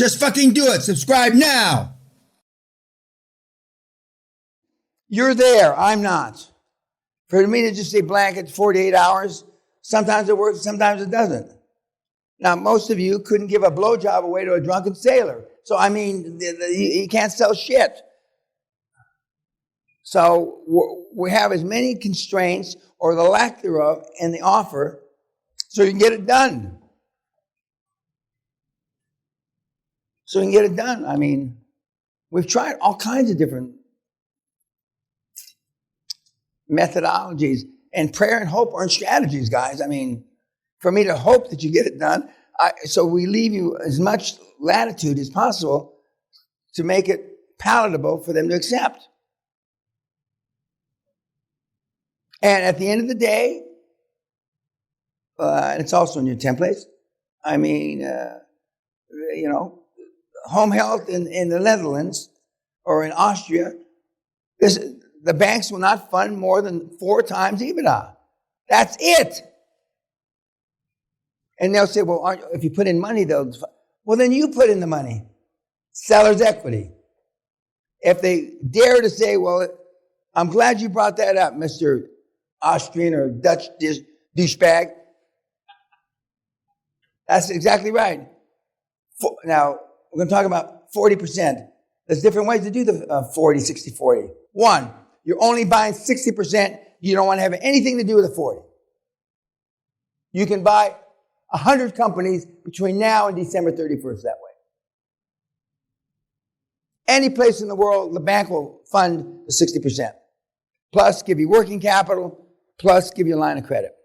Just fucking do it. Subscribe now. You're there. I'm not. For me to just say blanket 48 hours, sometimes it works, sometimes it doesn't. Now, most of you couldn't give a blowjob away to a drunken sailor. So, I mean, you can't sell shit. So, we have as many constraints or the lack thereof in the offer so you can get it done. So you can get it done. I mean, we've tried all kinds of different methodologies, and prayer and hope aren't strategies, guys. I mean, for me to hope that you get it done, so we leave you as much latitude as possible to make it palatable for them to accept. And at the end of the day, and it's also in your templates, I mean, home health in the Netherlands or in Austria, the banks will not fund more than 4 times EBITDA. That's it. And they'll say, well, if you put in money, well, then you put in the money. Seller's equity. If they dare to say, well, I'm glad you brought that up, Mr. Austrian or Dutch douchebag. That's exactly right. Now, we're going to talk about 40%. There's different ways to do the 40, 60, 40. One, you're only buying 60%. You don't want to have anything to do with the 40. You can buy 100 companies between now and December 31st that way. Any place in the world, the bank will fund the 60%. Plus, give you working capital, plus give you a line of credit.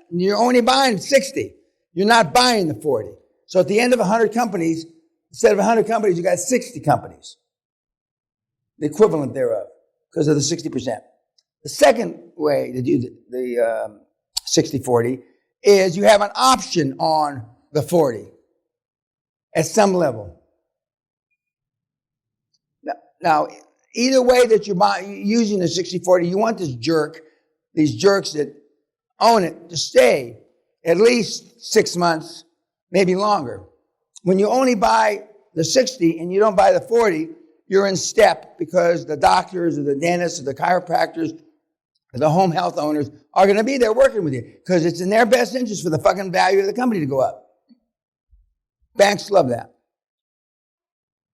You're only buying 60. You're not buying the 40. So at the end of 100 companies, instead of 100 companies, you got 60 companies. The equivalent thereof, because of the 60%. The second way to do the 60-40 is you have an option on the 40 at some level. Now, either way that you're using the 60-40, you want these jerks that own it to stay at least 6 months, maybe longer. When you only buy the 60 and you don't buy the 40, you're in step because the doctors or the dentists or the chiropractors or the home health owners are going to be there working with you because it's in their best interest for the fucking value of the company to go up. Banks love that.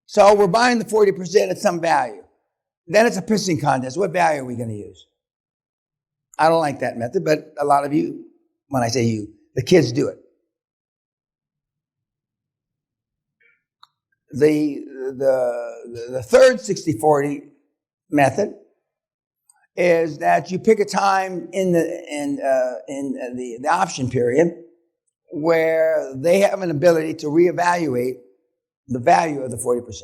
So we're buying the 40% at some value. Then it's a pissing contest. What value are we going to use? I don't like that method, but a lot of you, when I say you, the kids do it. The third 60-40 method is that you pick a time in the option period where they have an ability to reevaluate the value of the 40%.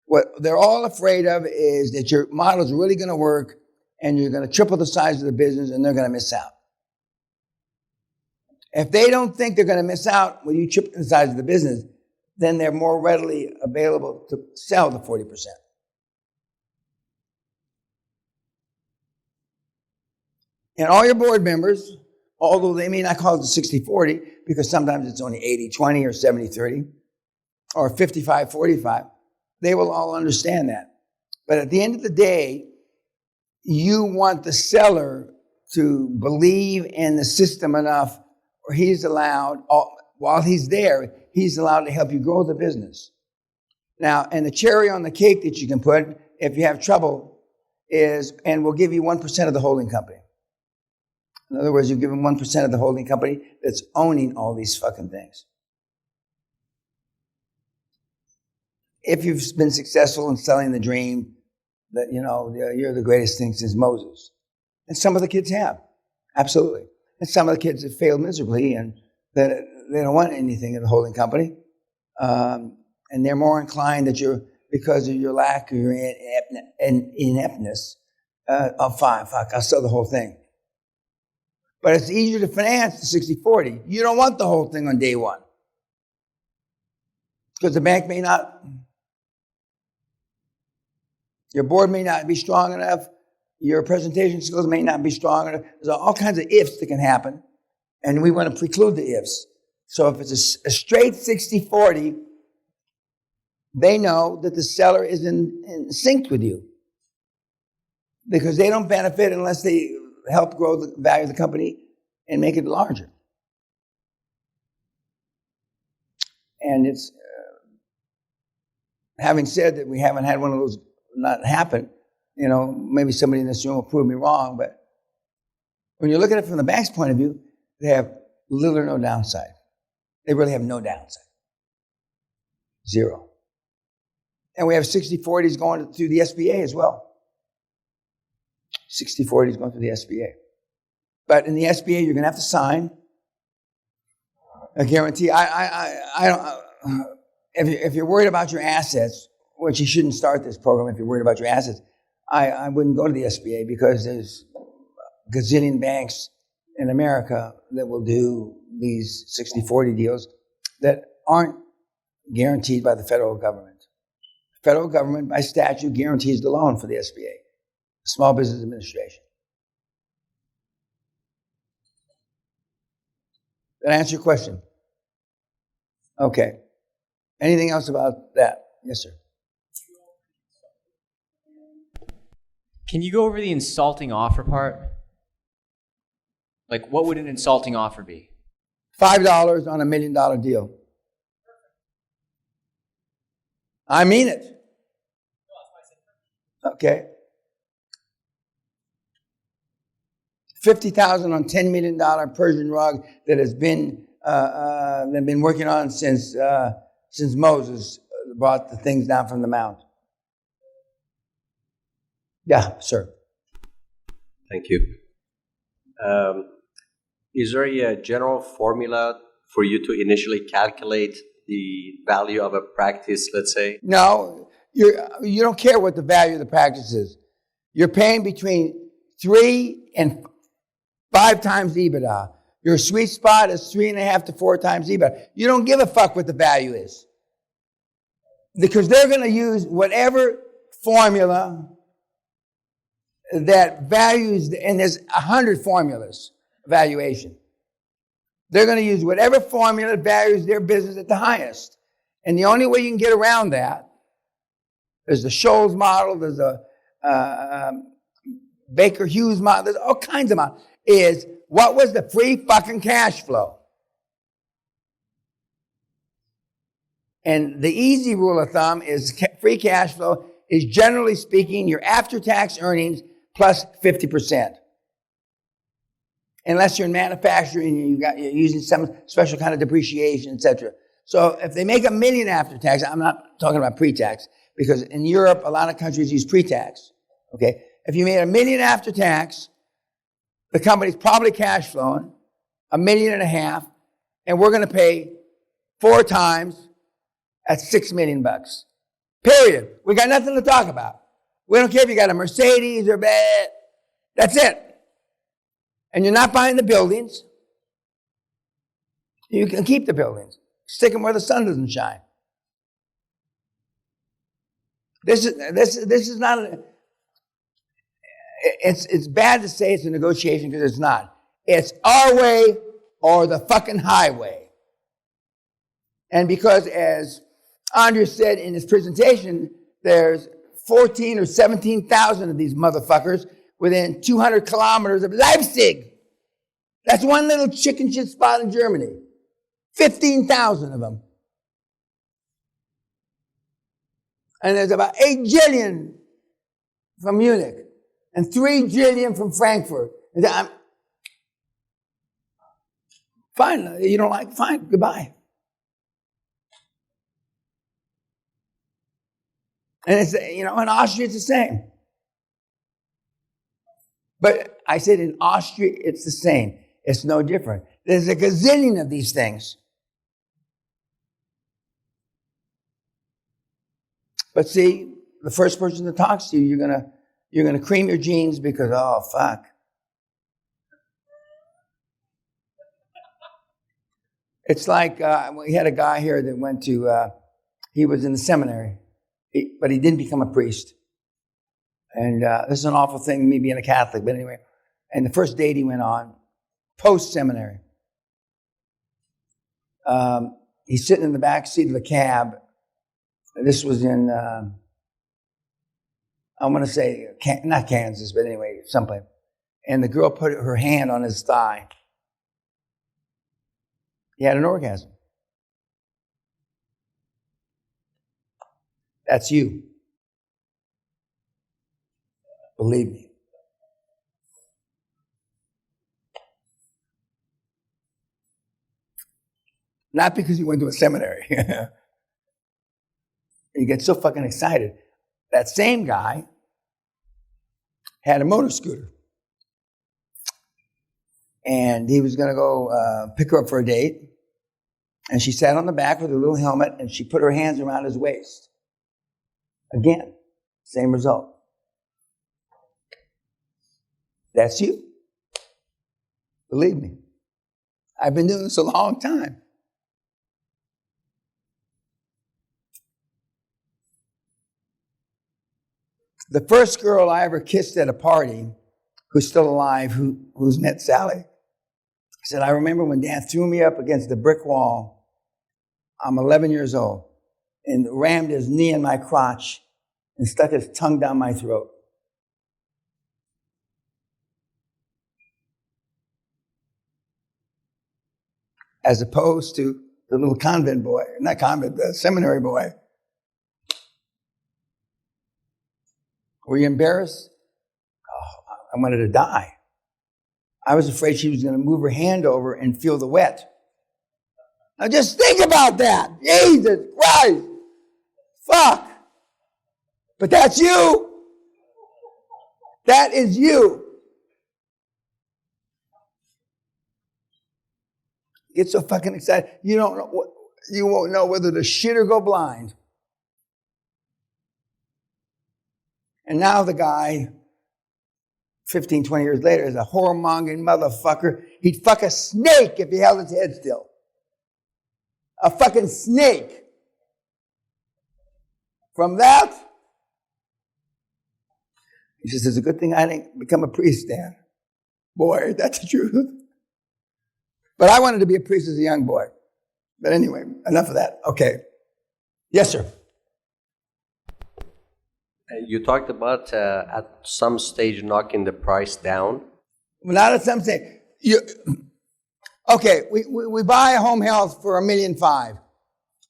What they're all afraid of is that your model is really going to work and you're going to triple the size of the business and they're going to miss out. If they don't think they're going to miss out when you triple the size of the business, then they're more readily available to sell the 40%. And all your board members, although they may not call it the 60-40, because sometimes it's only 80-20 or 70-30 or 55-45, they will all understand that. But at the end of the day, you want the seller to believe in the system enough where he's allowed, while he's there, he's allowed to help you grow the business. Now, and the cherry on the cake that you can put, if you have trouble, is, and we'll give you 1% of the holding company. In other words, you give them 1% of the holding company that's owning all these fucking things. If you've been successful in selling the dream that, you're the greatest thing since Moses. And some of the kids have. Absolutely. And some of the kids have failed miserably and they don't want anything in the holding company. And they're more inclined that because of your lack of your ineptness, fine, I'll sell the whole thing. But it's easier to finance the 60-40. You don't want the whole thing on day one. Because the bank may not, your board may not be strong enough, your presentation skills may not be strong enough. There's all kinds of ifs that can happen, and we want to preclude the ifs. So if it's a straight 60-40, they know that the seller is in sync with you because they don't benefit unless they help grow the value of the company and make it larger. And it's, having said that we haven't had one of those not happen, maybe somebody in this room will prove me wrong, but when you look at it from the bank's point of view, they have little or no downside. They really have no downside. Zero. And we have 60-40s going through the SBA as well. 60-40s going through the SBA. But in the SBA, you're going to have to sign a guarantee. I don't. If you're worried about your assets, which you shouldn't start this program if you're worried about your assets, I wouldn't go to the SBA because there's a gazillion banks in America that will do these 60-40 deals that aren't guaranteed by the federal government. The federal government, by statute, guarantees the loan for the SBA, Small Business Administration. Did I answer your question? Okay. Anything else about that? Yes, sir. Can you go over the insulting offer part? Like, what would an insulting offer be? $5 on $1 million deal. I mean it. Okay. $50,000 on $10 million Persian rug that has been they've been working on since Moses brought the things down from the mount. Yeah, sir. Thank you. Is there a general formula for you to initially calculate the value of a practice, let's say? No, you don't care what the value of the practice is. You're paying between 3 and 5 times EBITDA. Your sweet spot is 3.5 to 4 times EBITDA. You don't give a fuck what the value is. Because they're going to use whatever formula that values, and there's 100 formulas, valuation. They're going to use whatever formula values their business at the highest. And the only way you can get around that, there's the Scholes model, there's a Baker Hughes model, there's all kinds of models, is what was the free fucking cash flow? And the easy rule of thumb is free cash flow is, generally speaking, your after-tax earnings plus 50%. Unless you're in manufacturing and you're using some special kind of depreciation, etc. So if they make $1 million after tax, I'm not talking about pre-tax, because in Europe, a lot of countries use pre-tax. Okay? If you made $1 million after tax, the company's probably cash flowing $1.5 million, and we're going to pay 4 times at $6 million. Period. We got nothing to talk about. We don't care if you got a Mercedes or bad. That's it. And you're not buying the buildings. You can keep the buildings. Stick them where the sun doesn't shine. This is not it's bad to say it's a negotiation because it's not. It's our way or the fucking highway. And because, as Andrea said in his presentation, there's 14 or 17,000 of these motherfuckers within 200 kilometers of Leipzig. That's one little chicken shit spot in Germany. 15,000 of them. And there's about 8 jillion from Munich and 3 jillion from Frankfurt. And fine, you don't like, fine, goodbye. And it's, in Austria it's the same. But I said in Austria it's the same. It's no different. There's a gazillion of these things. But see, the first person that talks to you, you're gonna cream your jeans because, oh fuck. It's like we had a guy here that went to. He was in the seminary, but he didn't become a priest. And this is an awful thing, me being a Catholic, but anyway. And the first date he went on, post-seminary. He's sitting in the back seat of the cab. This was in, I want to say, not Kansas, but anyway, someplace. And the girl put her hand on his thigh. He had an orgasm. That's you. Believe me. Not because you went to a seminary. You get so fucking excited. That same guy had a motor scooter. And he was going to go pick her up for a date. And she sat on the back with her little helmet and she put her hands around his waist. Again, same result. That's you. Believe me. I've been doing this a long time. The first girl I ever kissed at a party, who's still alive, who's met Sally, said, I remember when Dan threw me up against the brick wall. I'm 11 years old, and rammed his knee in my crotch and stuck his tongue down my throat. As opposed to the little convent boy, not convent, the seminary boy. Were you embarrassed? Oh, I wanted to die. I was afraid she was going to move her hand over and feel the wet. Now just think about that. Jesus Christ. Fuck. But that's you. That is you. Get so fucking excited. You won't know whether to shit or go blind. And now the guy, 15, 20 years later, is a whoremongering motherfucker. He'd fuck a snake if he held his head still. A fucking snake. From that, he says, it's a good thing I didn't become a priest, Dan. Boy, that's the truth. But I wanted to be a priest as a young boy. But anyway, enough of that. Okay. Yes, sir. You talked about at some stage knocking the price down. Well, not at some stage. Okay, we buy a home health for $1.5 million.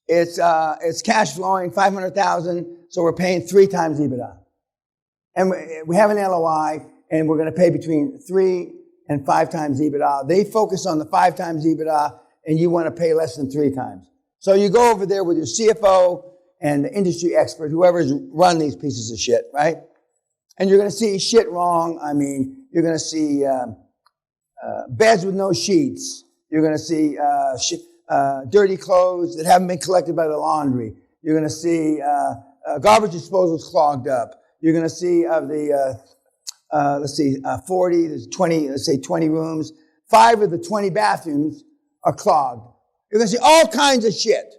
It's cash flowing, $500,000, so we're paying 3 times EBITDA. And we have an LOI, and we're going to pay between 3 and 5 times EBITDA. They focus on the 5 times EBITDA, and you want to pay less than 3 times. So you go over there with your CFO and the industry expert, whoever's run these pieces of shit, right? And you're going to see shit wrong. I mean, you're going to see beds with no sheets. You're going to see dirty clothes that haven't been collected by the laundry. You're going to see garbage disposals clogged up. You're going to see of the 40, there's 20, let's say 20 rooms. 5 of the 20 bathrooms are clogged. You're going to see all kinds of shit.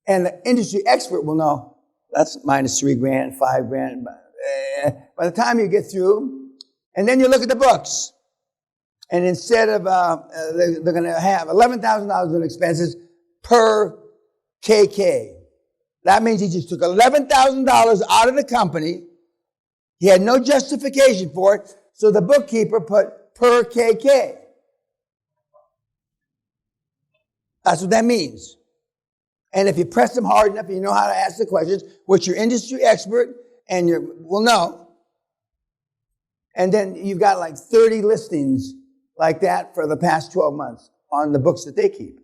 And the industry expert will know that's minus $3,000, $5,000. By the time you get through, and then you look at the books, and instead of they're going to have $11,000 in expenses per KK. That means he just took $11,000 out of the company. He had no justification for it, so the bookkeeper put per KK. That's what that means. And if you press them hard enough and you know how to ask the questions, which your industry expert and will know, and then you've got like 30 listings like that for the past 12 months on the books that they keep.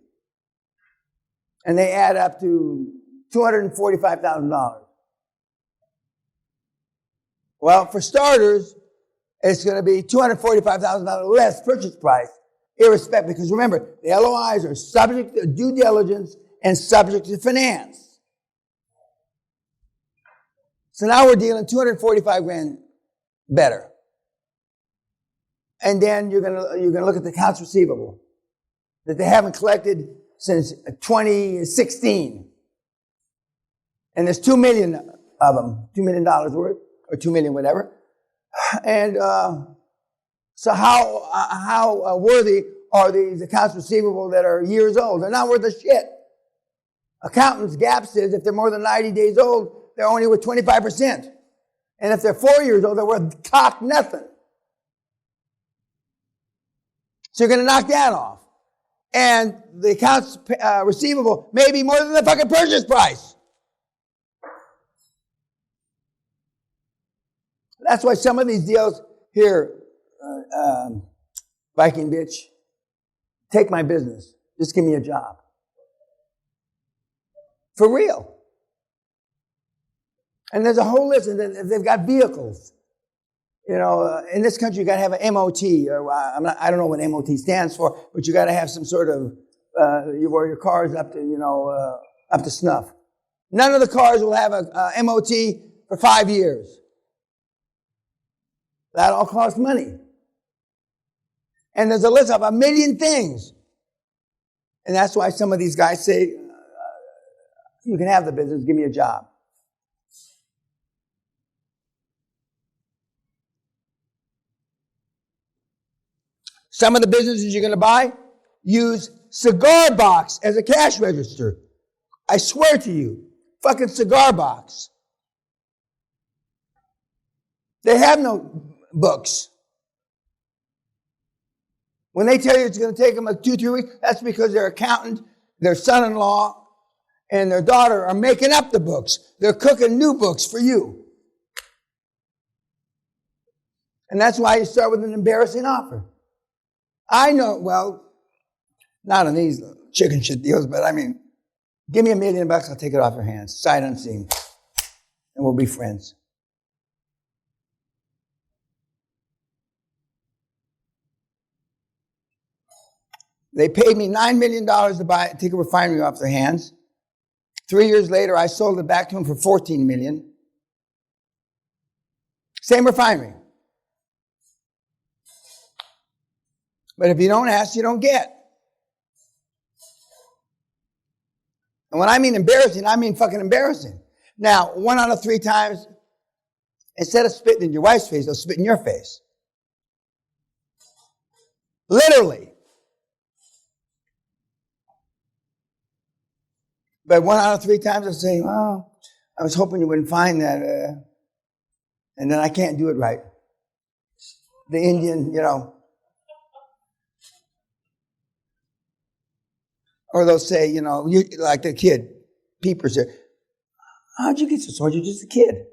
And they add up to $245,000. Well, for starters, it's going to be $245,000 less purchase price, irrespective, because remember, the LOIs are subject to due diligence and subject to finance. So now we're dealing $245,000 better. And then you're gonna look at the accounts receivable that they haven't collected since 2016. And there's 2 million of them, $2 million worth, or 2 million, whatever. And so how worthy are these accounts receivable that are years old. They're not worth a shit. Accountant's gap says if they're more than 90 days old, they're only worth 25%. And if they're 4 years old, they're worth cock nothing. So you're going to knock that off. And the accounts receivable may be more than the fucking purchase price. That's why some of these deals here, Viking bitch, take my business. Just give me a job. For real. And there's a whole list. And they've got vehicles. You know, in this country, you got to have an MOT. I don't know what MOT stands for, but you got to have some sort of where your car is up to, up to snuff. None of the cars will have a MOT for 5 years. That all costs money. And there's a list of 1 million things. And that's why some of these guys say, you can have the business, give me a job. Some of the businesses you're going to buy use cigar box as a cash register. I swear to you, fucking cigar box. They have no books. When they tell you it's going to take them like 2-3 weeks, that's because their accountant, their son-in-law, and their daughter are making up the books. They're cooking new books for you. And that's why you start with an embarrassing offer. I know, well, not on these chicken shit deals, but I mean, give me $1 million, I'll take it off your hands, sight unseen, and we'll be friends. They paid me $9 million to take a refinery off their hands. 3 years later, I sold it back to them for $14 million. Same refinery. But if you don't ask, you don't get. And when I mean embarrassing, I mean fucking embarrassing. Now, 1 out of 3 times, instead of spitting in your wife's face, they'll spit in your face. Literally. But 1 out of 3 times they'll say, well, I was hoping you wouldn't find that. And then I can't do it right. The Indian, Or they'll say, you like the kid, Peepers there. How'd you get so smart? You're just a kid.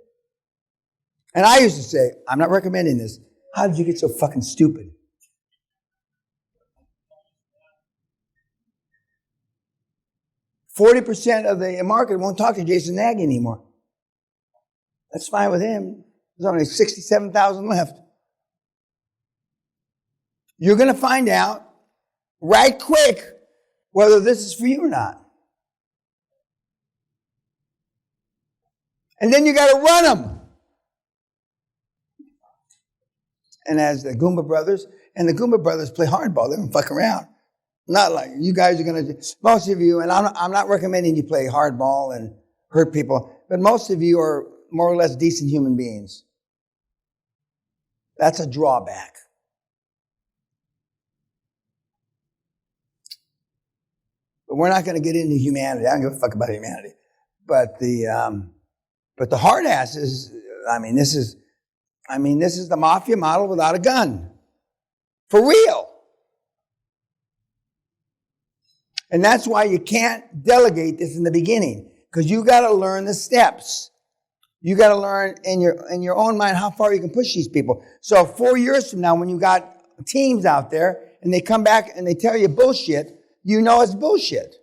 And I used to say, I'm not recommending this. How did you get so fucking stupid? %40 of the market won't talk to Jason Nagy anymore. That's fine with him. There's only 67,000 left. You're going to find out right quick whether this is for you or not. And then you got to run them. And as the Goomba Brothers, and the Goomba Brothers play hardball, they don't fuck around. Not like you guys are going to, most of you, and I'm not recommending you play hardball and hurt people, but most of you are more or less decent human beings. That's a drawback. But we're not going to get into humanity. I don't give a fuck about humanity. But the hard asses, this is the mafia model without a gun. For real. And that's why you can't delegate this in the beginning. Because you got to learn the steps. You got to learn in your own mind how far you can push these people. So 4 years from now, when you got teams out there and they come back and they tell you bullshit, you know it's bullshit.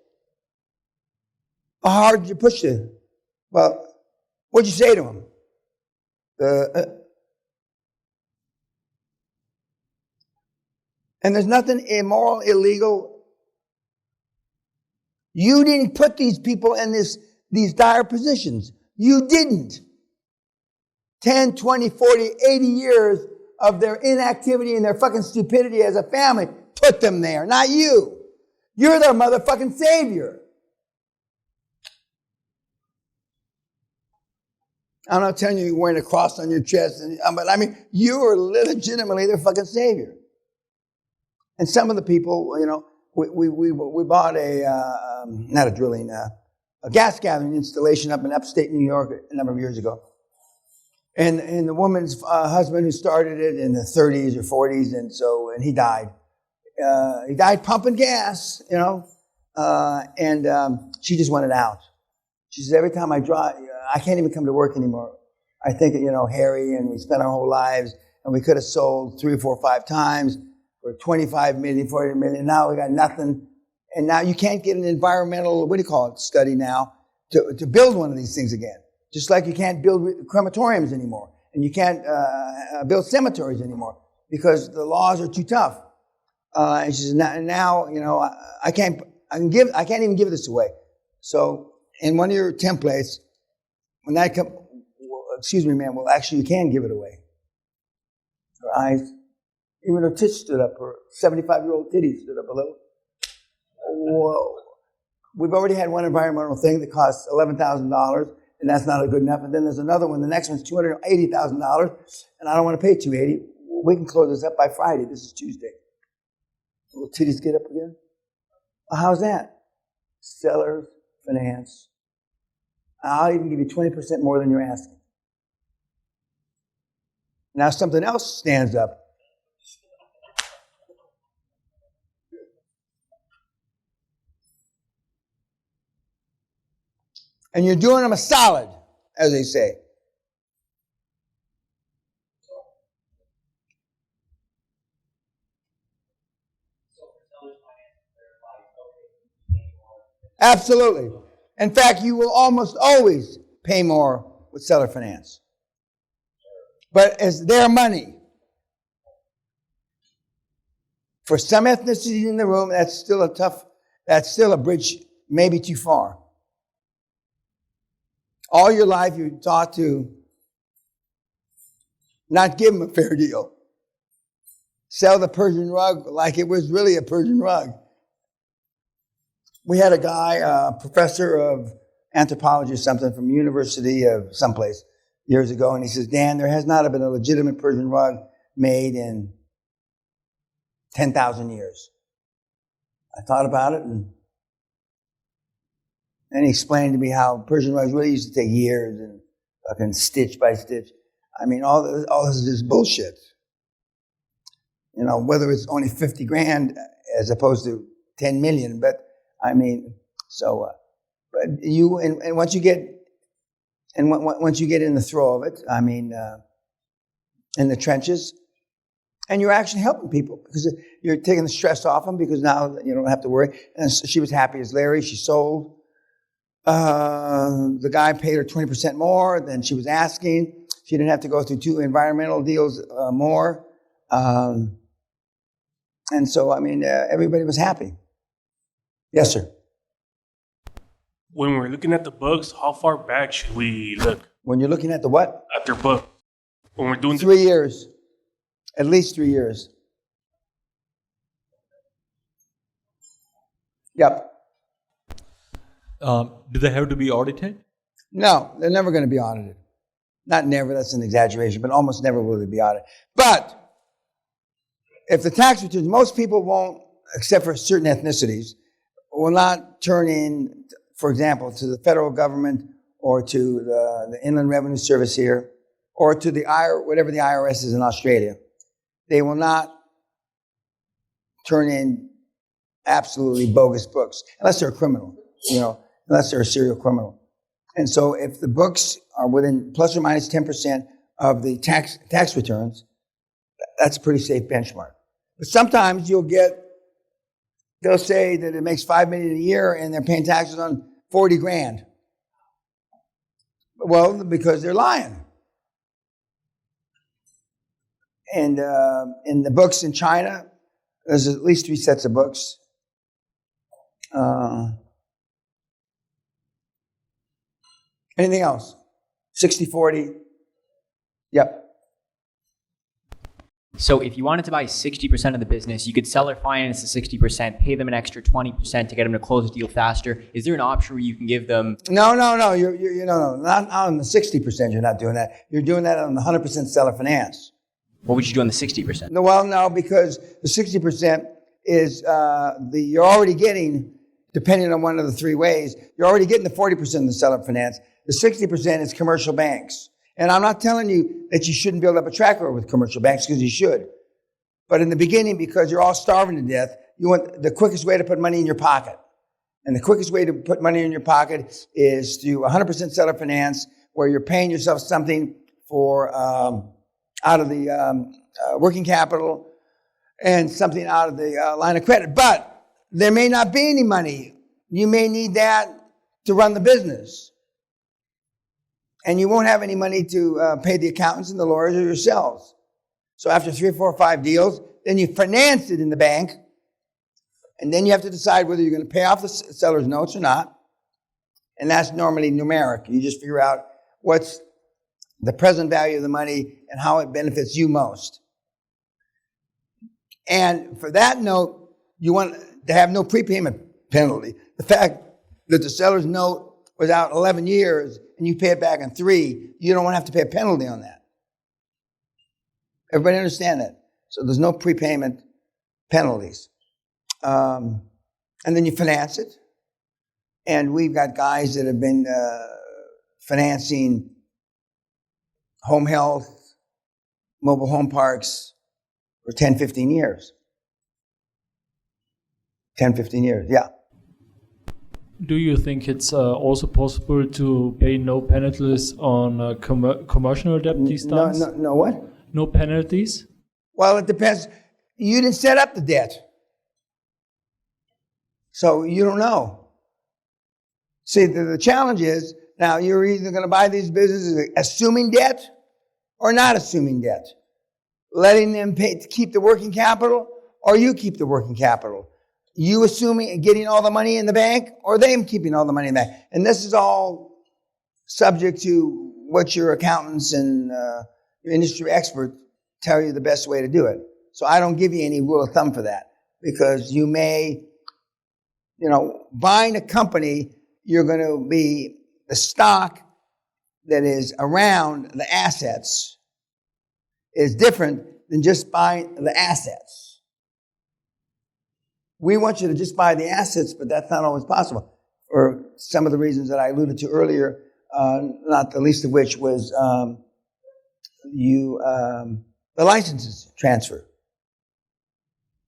How hard did you push it? Well, what'd you say to them? And there's nothing immoral, illegal. You didn't put these people in these dire positions. You didn't. 10, 20, 40, 80 years of their inactivity and their fucking stupidity as a family put them there, not you. You're their motherfucking savior. I'm not telling you you're wearing a cross on your chest, but you are legitimately their fucking savior. And some of the people, we bought not a drilling, a gas gathering installation up in upstate New York a number of years ago. And the woman's husband who started it in the 30s or 40s, and he died. He died pumping gas, and she just wanted out. She says, every time I drive, I can't even come to work anymore. I think, Harry, and we spent our whole lives, and we could have sold 3 or 4 or 5 times for 25 million, 40 million. Now we got nothing. And now you can't get an environmental, study now to build one of these things again. Just like you can't build crematoriums anymore. And you can't build cemeteries anymore because the laws are too tough. And she says, now, I can't even give this away. So in one of your templates, when that comes, excuse me, ma'am, well, actually you can give it away. Her eyes, even her tits stood up, her 75-year-old titties stood up a little. Whoa. We've already had one environmental thing that costs $11,000, and that's not good enough. And then there's another one, the next one's $280,000, and I don't want to pay $280,000. We can close this up by Friday. This is Tuesday. Will titties get up again? Well, how's that? Sellers finance. I'll even give you 20% more than you're asking. Now something else stands up. And you're doing them a solid, as they say. Absolutely. In fact, you will almost always pay more with seller finance. But it's their money. For some ethnicities in the room, that's still a bridge maybe too far. All your life you're taught to not give them a fair deal. Sell the Persian rug like it was really a Persian rug. We had a guy, a professor of anthropology or something from University of someplace years ago, and he says, Dan, there has not been a legitimate Persian rug made in 10,000 years. I thought about it, and he explained to me how Persian rugs really used to take years and fucking stitch by stitch. I mean, all this is just bullshit. Whether it's only 50 grand as opposed to 10 million, but I mean, so, but you, and once you get in the throw of it, I mean, in the trenches, and you're actually helping people because you're taking the stress off them because now you don't have to worry. And so she was happy as Larry. She sold. The guy paid her 20% more than she was asking. She didn't have to go through 2 environmental deals more. And so, I mean, everybody was happy. Yes, sir. When we're looking at the books, how far back should we look? When you're looking at the what? At their book. When we're doing 3 years. At least 3 years. Yep. Do they have to be audited? No, they're never going to be audited. Not never, that's an exaggeration, but almost never will they be audited. But if the tax returns, most people won't, except for certain ethnicities, will not turn in, for example, to the federal government or to the Inland Revenue Service here or to the whatever the IRS is in Australia. They will not turn in absolutely bogus books unless they're a criminal, unless they're a serial criminal. And so if the books are within plus or minus 10% of the tax returns, that's a pretty safe benchmark. But sometimes they'll say that it makes $5 million a year and they're paying taxes on 40 grand. Well, because they're lying. And in the books in China, there's at least 3 sets of books. Anything else? 60-40? Yep. So if you wanted to buy 60% of the business, you could seller finance the 60%, pay them an extra 20% to get them to close the deal faster. Is there an option where you can give them? No. You're not on the 60%. You're not doing that. You're doing that on the 100% seller finance. What would you do on the 60%? No, because the 60% is you're already getting, depending on one of the three ways, you're already getting the 40% of the seller finance. The 60% is commercial banks. And I'm not telling you that you shouldn't build up a track record with commercial banks, because you should. But in the beginning, because you're all starving to death, you want the quickest way to put money in your pocket. And the quickest way to put money in your pocket is through 100% seller finance, where you're paying yourself something for out of the working capital and something out of the line of credit. But there may not be any money. You may need that to run the business. And you won't have any money to pay the accountants and the lawyers or yourselves. So after 3 or 4 or 5 deals, then you finance it in the bank. And then you have to decide whether you're going to pay off the seller's notes or not. And that's normally numeric. You just figure out what's the present value of the money and how it benefits you most. And for that note, you want to have no prepayment penalty. The fact that the seller's note was out 11 years and you pay it back in 3, you don't want to have to pay a penalty on that. Everybody understand that? So there's no prepayment penalties. And then you finance it. And we've got guys that have been financing home health, mobile home parks for 10, 15 years. 10, 15 years, yeah. Do you think it's also possible to pay no penalties on commercial debt these times? No what? No penalties? Well, it depends. You didn't set up the debt. So you don't know. See, the challenge is, now you're either going to buy these businesses assuming debt or not assuming debt. Letting them keep the working capital, or you keep the working capital. You assuming and getting all the money in the bank, or them keeping all the money in the bank. And this is all subject to what your accountants and your industry experts tell you the best way to do it. So I don't give you any rule of thumb for that, because you may, buying a company, you're going to be the stock that is around the assets is different than just buying the assets. We want you to just buy the assets, but that's not always possible, for some of the reasons that I alluded to earlier, not the least of which was the licenses transfer.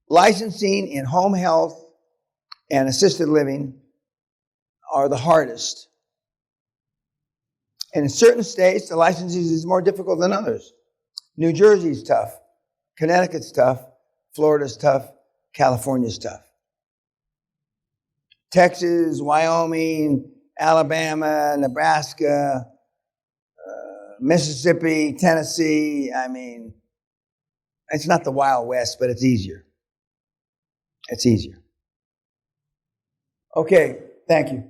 Licensing in home health and assisted living are the hardest. And in certain states, the licensing is more difficult than others. New Jersey's tough. Connecticut's tough. Florida's tough. California's tough. Texas, Wyoming, Alabama, Nebraska, Mississippi, Tennessee, it's not the Wild West, but it's easier. It's easier. Okay, thank you.